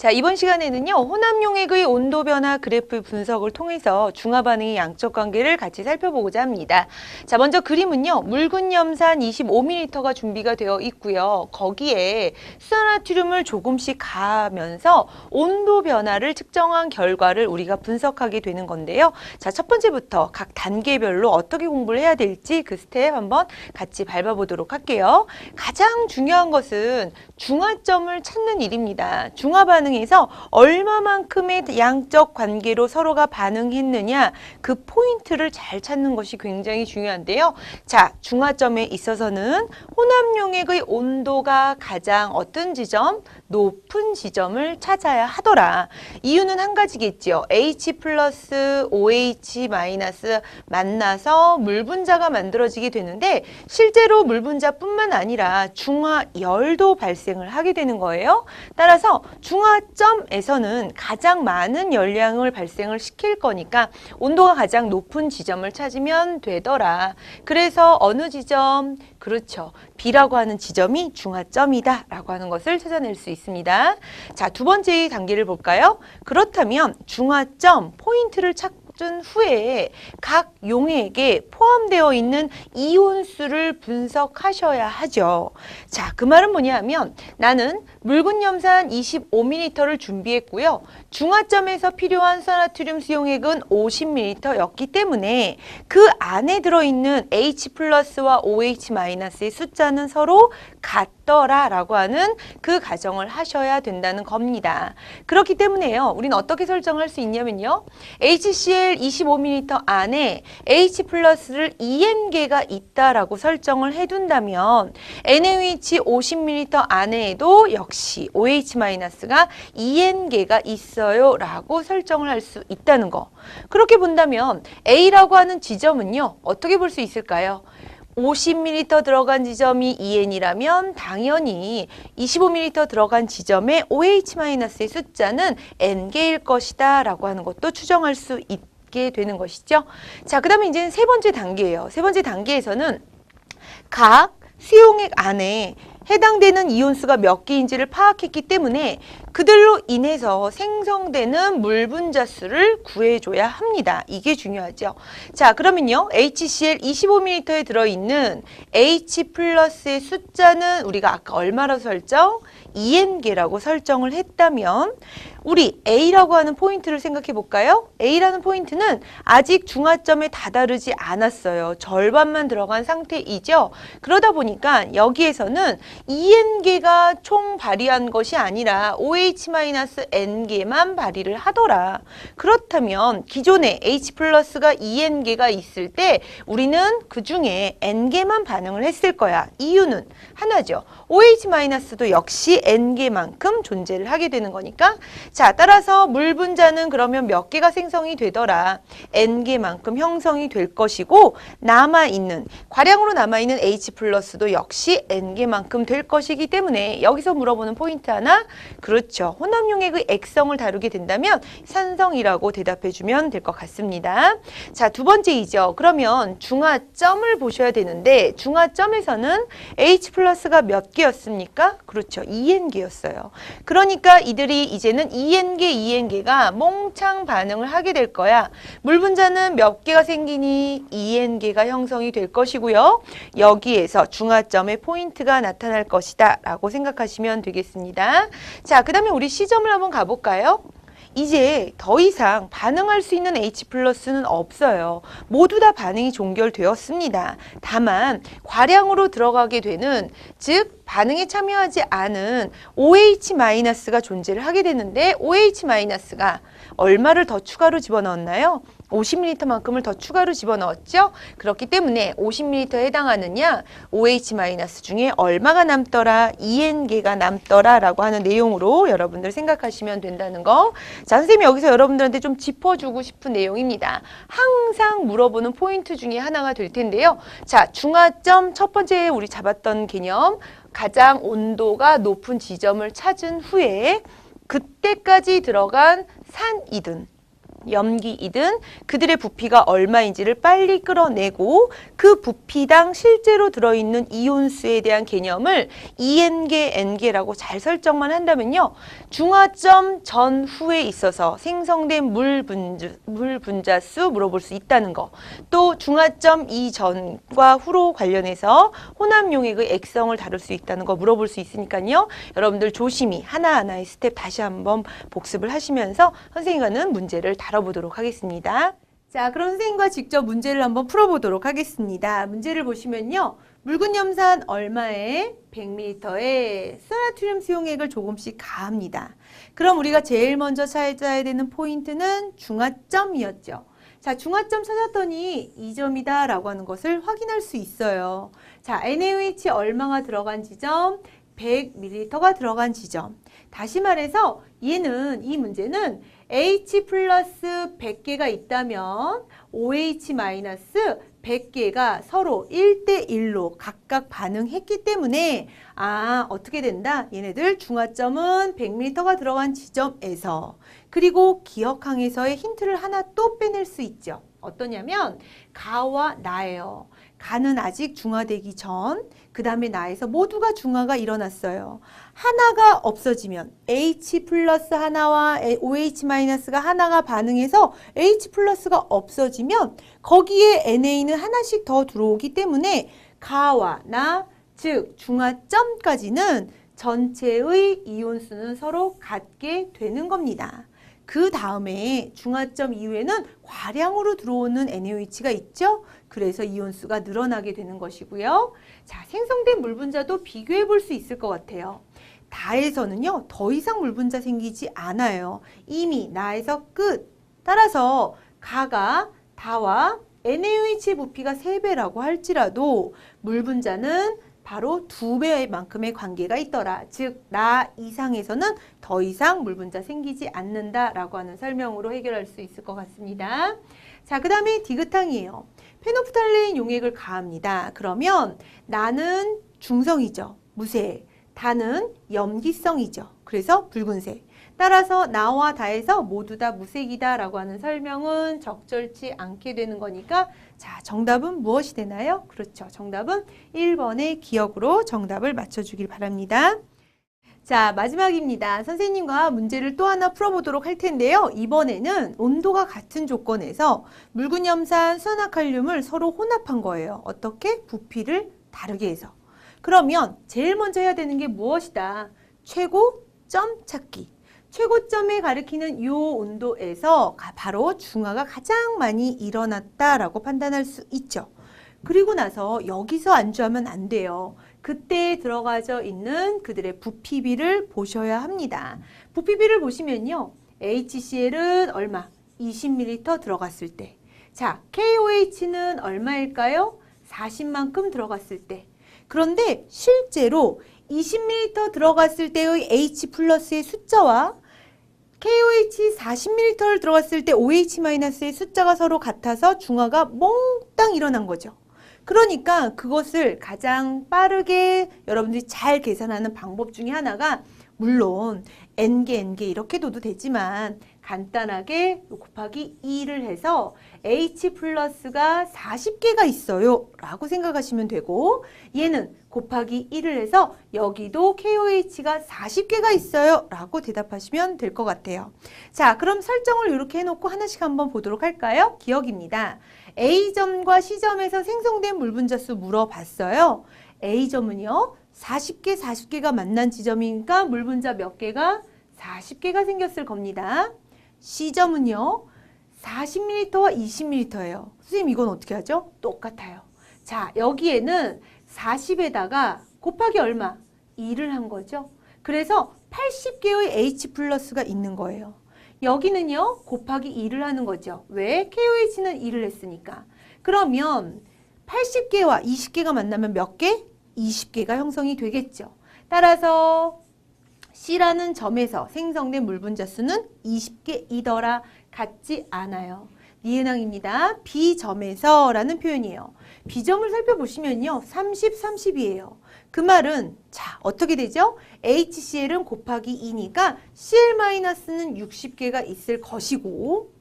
자, 이번 시간에는요, 혼합용액의 온도 변화 그래프 분석을 통해서 중화 반응의 양적 관계를 같이 살펴보고자 합니다. 자, 먼저 그림은요, 묽은 염산 25ml가 준비가 되어 있고요. 거기에 수산나트륨을 조금씩 가하면서 온도 변화를 측정한 결과를 우리가 분석하게 되는 건데요. 자, 첫 번째부터 각 단계별로 어떻게 공부를 해야 될지 그 스텝 한번 같이 밟아보도록 할게요. 가장 중요한 것은 중화점을 찾는 일입니다. 중화 반응에서 얼마만큼의 양적 관계로 서로가 반응했느냐, 그 포인트를 잘 찾는 것이 굉장히 중요한데요. 자, 중화점에 있어서는 혼합용액의 온도가 가장 어떤 지점? 높은 지점을 찾아야 하더라. 이유는 한 가지겠죠. H 플러스 OH 마이너스 만나서 물분자가 만들어지게 되는데 실제로 물분자뿐만 아니라 중화열도 발생을 하게 되는 거예요. 따라서 중화점에서는 가장 많은 열량을 발생을 시킬 거니까 온도가 가장 높은 지점을 찾으면 되더라. 그래서 어느 지점? 그렇죠. B라고 하는 지점이 중화점이다 라고 하는 것을 찾아낼 수 있습니다. 자, 두 번째 단계를 볼까요? 그렇다면 중화점 포인트를 찾은 후에 각 용액에 포함되어 있는 이온수를 분석하셔야 하죠. 자, 그 말은 뭐냐면 나는 묽은 염산 25ml를 준비했고요. 중화점에서 필요한 수산나트륨 수용액은 50ml였기 때문에 그 안에 들어있는 H 플러스와 OH 마이너스의 숫자는 서로 같더라라고 하는 그 가정을 하셔야 된다는 겁니다. 그렇기 때문에요. 우리는 어떻게 설정할 수 있냐면요. HCl 25ml 안에 H 플러스를 EN계가 있다라고 설정을 해둔다면 NaOH 50ml 안에도 역시 OH 마이너스가 EN계가 있어요 라고 설정을 할 수 있다는 거. 그렇게 본다면 A라고 하는 지점은요. 어떻게 볼 수 있을까요? 50ml 들어간 지점이 EN이라면 당연히 25ml 들어간 지점의 OH-의 숫자는 N개일 것이다 라고 하는 것도 추정할 수 있게 되는 것이죠. 자, 그 다음에 이제 세 번째 단계예요. 세 번째 단계에서는 각 수용액 안에 해당되는 이온수가 몇 개인지를 파악했기 때문에 그들로 인해서 생성되는 물분자 수를 구해줘야 합니다. 이게 중요하죠. 자, 그러면요. HCl 25ml에 들어있는 H 플러스의 숫자는 우리가 아까 얼마로 설정? EN계라고 설정을 했다면 우리 A라고 하는 포인트를 생각해 볼까요? A라는 포인트는 아직 중화점에 다다르지 않았어요. 절반만 들어간 상태이죠. 그러다 보니까 여기에서는 EN계가 총 발휘한 것이 아니라 OH-N계만 발휘를 하더라. 그렇다면 기존에 H 플러스가 EN계가 있을 때 우리는 그 중에 N계만 반응을 했을 거야. 이유는 하나죠. OH-도 역시 N계만큼 존재를 하게 되는 거니까 자, 따라서 물분자는 그러면 몇 개가 생성이 되더라. N개만큼 형성이 될 것이고 남아있는, 과량으로 남아있는 H 플러스도 역시 N개만큼 될 것이기 때문에 여기서 물어보는 포인트 하나, 그렇죠. 혼합용액의 액성을 다루게 된다면 산성이라고 대답해주면 될 것 같습니다. 자, 두 번째이죠. 그러면 중화점을 보셔야 되는데 중화점에서는 H 플러스가 몇 개였습니까? 그렇죠. EN계였어요. 그러니까 이들이 이제는 EN계가 몽창 반응을 하게 될 거야. 물분자는 몇 개가 생기니 EN계가 형성이 될 것이고요. 여기에서 중화점의 포인트가 나타날 것이다 라고 생각하시면 되겠습니다. 자, 그 다음에 우리 C점을 한번 가볼까요? 이제 더 이상 반응할 수 있는 H 플러스는 없어요. 모두 다 반응이 종결되었습니다. 다만 과량으로 들어가게 되는, 즉 반응에 참여하지 않은 OH-가 존재를 하게 되는데 OH-가 얼마를 더 추가로 집어넣었나요? 50ml만큼을 더 추가로 집어넣었죠? 그렇기 때문에 50ml에 해당하느냐? OH- 중에 얼마가 남더라? EN계가 남더라 라고 하는 내용으로 여러분들 생각하시면 된다는 거. 자, 선생님이 여기서 여러분들한테 좀 짚어주고 싶은 내용입니다. 항상 물어보는 포인트 중에 하나가 될 텐데요. 자, 중화점 첫 번째 우리 잡았던 개념, 가장 온도가 높은 지점을 찾은 후에 그때까지 들어간 산이든 염기이든 그들의 부피가 얼마인지를 빨리 끌어내고 그 부피당 실제로 들어있는 이온수에 대한 개념을 En개, N개라고 잘 설정만 한다면요. 중화점 전후에 있어서 생성된 물 분자수 물어볼 수 있다는 거. 또 중화점 이전과 후로 관련해서 혼합용액의 액성을 다룰 수 있다는 거 물어볼 수 있으니까요. 여러분들 조심히 하나하나의 스텝 다시 한번 복습을 하시면서 선생님과는 문제를 다뤄보도록 하겠습니다. 자, 그럼 선생님과 직접 문제를 한번 풀어보도록 하겠습니다. 문제를 보시면요. 묽은 염산 얼마에 100ml에 수나트륨 수용액을 조금씩 가합니다. 그럼 우리가 제일 먼저 찾아야 되는 포인트는 중화점이었죠. 자, 중화점 찾았더니 2점이다 라고 하는 것을 확인할 수 있어요. 자, NaOH 얼마가 들어간 지점? 100ml가 들어간 지점. 다시 말해서 이 문제는 H 플러스 100개가 있다면 OH 마이너스 100개가 서로 1대1로 각각 반응했기 때문에 어떻게 된다? 얘네들 중화점은 100m가 들어간 지점에서 그리고 기억항에서의 힌트를 하나 또 빼낼 수 있죠. 어떠냐면 가와 나예요. 가는 아직 중화되기 전, 그 다음에 나에서 모두가 중화가 일어났어요. 하나가 없어지면 H 플러스 하나와 OH 마이너스가 하나가 반응해서 H 플러스가 없어지면 거기에 NA는 하나씩 더 들어오기 때문에 가와 나, 즉 중화점까지는 전체의 이온수는 서로 같게 되는 겁니다. 그 다음에 중화점 이후에는 과량으로 들어오는 NaOH가 있죠. 그래서 이온수가 늘어나게 되는 것이고요. 자, 생성된 물 분자도 비교해 볼 수 있을 것 같아요. 다에서는요, 더 이상 물 분자 생기지 않아요. 이미 나에서 끝. 따라서 가가 다와 NaOH의 부피가 3배라고 할지라도 물 분자는 바로 2배만큼의 관계가 있더라. 즉, 나 이상에서는 더 이상 물 분자 생기지 않는다라고 하는 설명으로 해결할 수 있을 것 같습니다. 자, 그 다음에 디귿항이에요. 페노프탈레인 용액을 가합니다. 그러면 나는 중성이죠. 무색. 다는 염기성이죠. 그래서 붉은색. 따라서 나와 다에서 모두 다 무색이다 라고 하는 설명은 적절치 않게 되는 거니까 자, 정답은 무엇이 되나요? 그렇죠. 정답은 1번의 기억으로 정답을 맞춰주길 바랍니다. 자, 마지막입니다. 선생님과 문제를 또 하나 풀어보도록 할 텐데요. 이번에는 온도가 같은 조건에서 묽은 염산, 수산화칼륨을 서로 혼합한 거예요. 어떻게? 부피를 다르게 해서. 그러면 제일 먼저 해야 되는 게 무엇이다? 최고점 찾기. 최고점에 가리키는 이 온도에서 바로 중화가 가장 많이 일어났다라고 판단할 수 있죠. 그리고 나서 여기서 안주하면 안 돼요. 그때 들어가져 있는 그들의 부피비를 보셔야 합니다. 부피비를 보시면요. HCl은 얼마? 20ml 들어갔을 때. 자, KOH는 얼마일까요? 40만큼 들어갔을 때. 그런데 실제로 20ml 들어갔을 때의 H 플러스의 숫자와 KOH 40ml 들어갔을 때 OH-의 숫자가 서로 같아서 중화가 몽땅 일어난 거죠. 그러니까 그것을 가장 빠르게 여러분들이 잘 계산하는 방법 중에 하나가 물론 N개 이렇게 둬도 되지만 간단하게 곱하기 2를 해서 H 플러스가 40개가 있어요 라고 생각하시면 되고 얘는 곱하기 1을 해서 여기도 KOH가 40개가 있어요 라고 대답하시면 될 것 같아요. 자, 그럼 설정을 이렇게 해놓고 하나씩 한번 보도록 할까요? 기억입니다. A점과 C점에서 생성된 물 분자수 물어봤어요. A점은요 40개가 만난 지점이니까 물 분자 몇 개가? 40개가 생겼을 겁니다. C점은요 40ml와 20ml예요. 선생님 이건 어떻게 하죠? 똑같아요. 자, 여기에는 40에다가 곱하기 얼마? 2를 한 거죠. 그래서 80개의 H 플러스가 있는 거예요. 여기는요 곱하기 2를 하는 거죠. 왜? KOH는 2를 했으니까. 그러면 80개와 20개가 만나면 몇 개? 20개가 형성이 되겠죠. 따라서 C라는 점에서 생성된 물 분자 수는 20개이더라. 같지 않아요. 니은항입니다. B점에서 라는 표현이에요. B점을 살펴보시면요. 30, 30이에요. 그 말은 자 어떻게 되죠? HCl은 곱하기 2니까 Cl-는 60개가 있을 것이고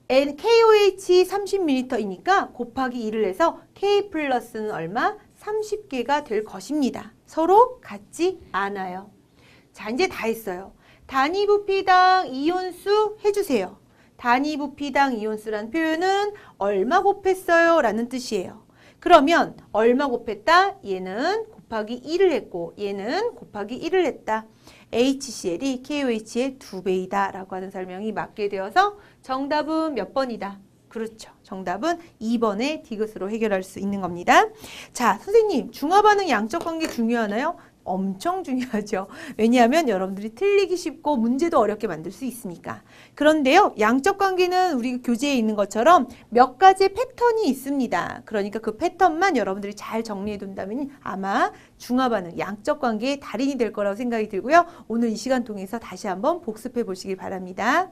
KOH 30ml이니까 곱하기 2를 해서 K 플러스는 얼마? 30개가 될 것입니다. 서로 같지 않아요. 자, 이제 다 했어요. 단위 부피당 이온수 해주세요. 단위 부피당 이온수란 표현은 얼마 곱했어요? 라는 뜻이에요. 그러면 얼마 곱했다? 얘는 곱하기 2를 했고 얘는 곱하기 1을 했다. HCl이 KOH의 2배이다 라고 하는 설명이 맞게 되어서 정답은 몇 번이다? 그렇죠. 정답은 2번의 디귿으로 해결할 수 있는 겁니다. 자, 선생님, 중화반응 양적 관계 중요하나요? 엄청 중요하죠. 왜냐하면 여러분들이 틀리기 쉽고 문제도 어렵게 만들 수 있으니까. 그런데요, 양적 관계는 우리 교재에 있는 것처럼 몇 가지 패턴이 있습니다. 그러니까 그 패턴만 여러분들이 잘 정리해 둔다면 아마 중화반응, 양적 관계의 달인이 될 거라고 생각이 들고요. 오늘 이 시간 통해서 다시 한번 복습해 보시길 바랍니다.